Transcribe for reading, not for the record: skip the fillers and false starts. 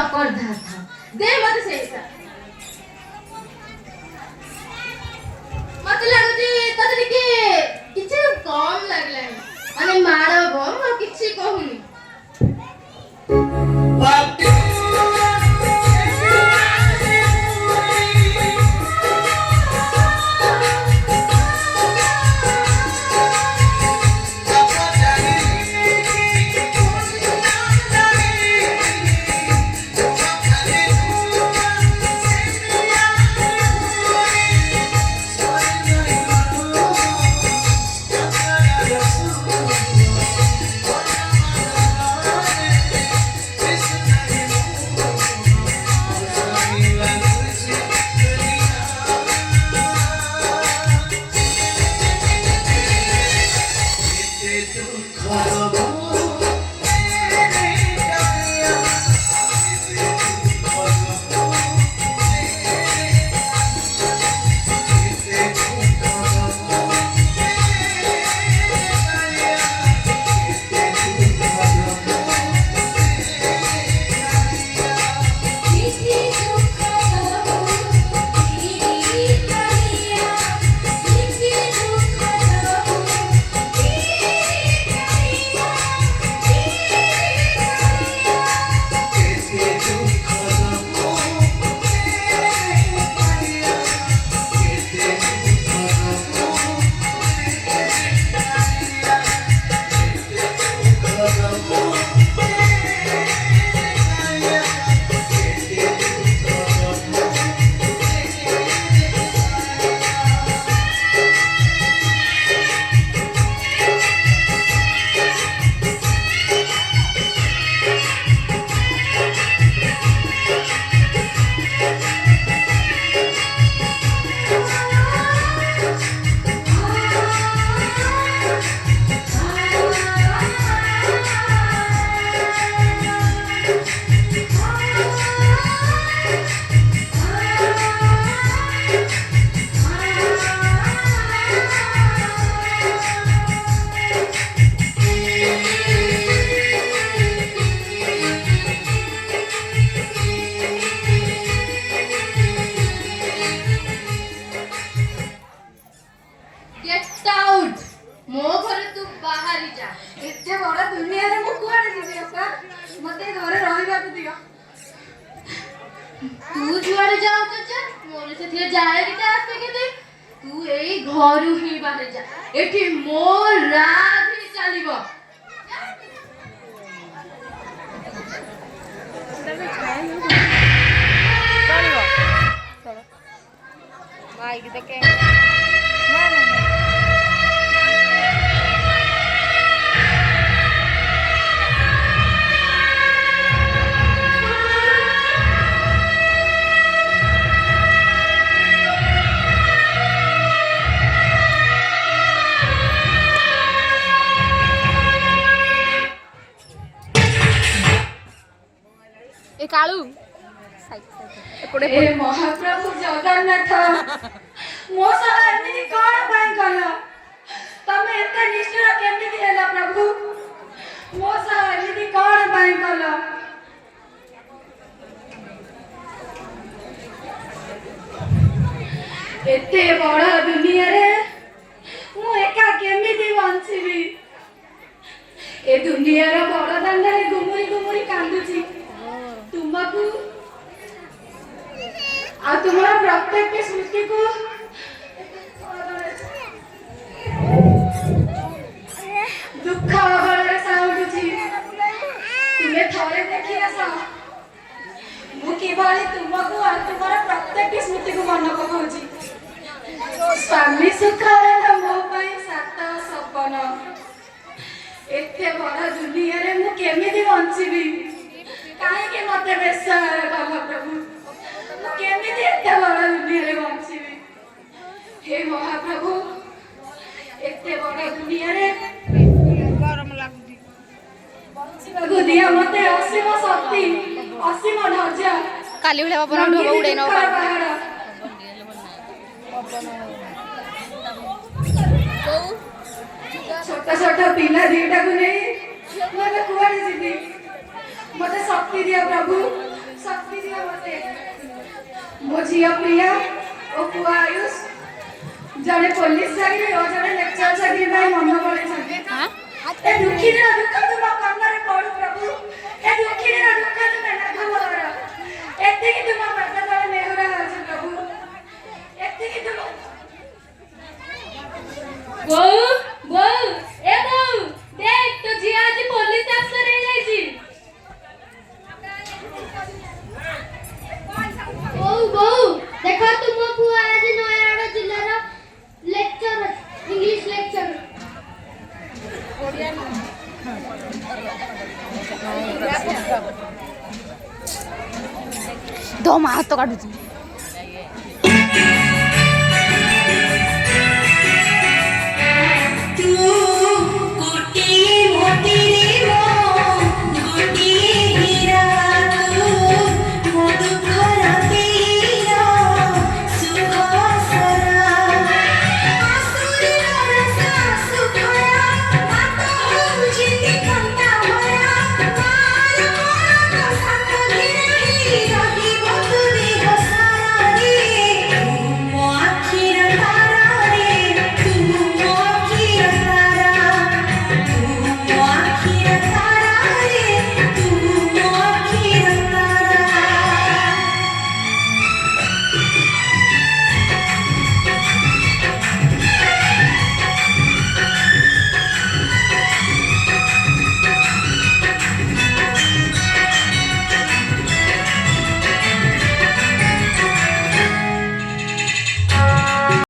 चकरधार था दे मत से मत लागुची तते के किछ कम लागला माने मारबो म किछ कहूनी तू जुआड़े जाओ चाचा मोर से थिए जाए कि आस्ते के दे तू एई घरु ही बाहर जा एठी मोर रात ही चलीबो चलीबो चलो भाई की देखे ना ना कालू ए महाप्रभु जगन्नाथ मो सारा एमिति कोन पाई कलो तमे एते निष्ठुर केमिति हेला प्रभु मो सारा एमिति कोन पाई कलो एते बड़ दुनिया रे मु एका केमिति बंचिबी ए दुनिया रो बड़ दांडरे गुमुरी गुमुरी कांदुची तुमको आ तुम्हारा प्रत्येक की स्मृति को दुख अवगणना साउंडुची तुम्हें थोड़े देखी आसा मु केवल तुमको आ तुम्हारा प्रत्येक की स्मृति को मन पकाउची स्वामी सुखारे मो पई सात सपन एते बड़ दुनिया रे मु केमिति बंचिबी काहे के मते बेसर बाबा प्रभु केमिति एते बड़ दुनिया रे बंचिबी हे महाप्रभु एते बड़ दुनिया रे गरम लागुदी बंचिबाकू दिया मते असीम शक्ति असीम धैर्य काली भले बाबा ढोल उड़े न छोटा छोटा पिला दीटा को नहीं मैं कुआड़ी जीती मते शक्ति दिया प्रभु शक्ति दिया मते मो झिया प्रिया ओ पुआ आयुष जने पुलिस चाकरी और जने लेक्चर चाकरी में मन पड़े छथि हां ए दुखी ना दुख तुम कन्ना रे पड़ो प्रभु ए दुखी ना दुख तुम ना खबर एते कि तुम पता तले मेहरा हाज प्रभु एते कि तुम बहू बहू ए बहू देख तो झिया आज पुलिस अफसर हे जाई छी बहू देखो तुम पुआ आज नयागढ़ जिल्लार लेक्चर इंग्लिश लेक्चर दो हाथ काटुची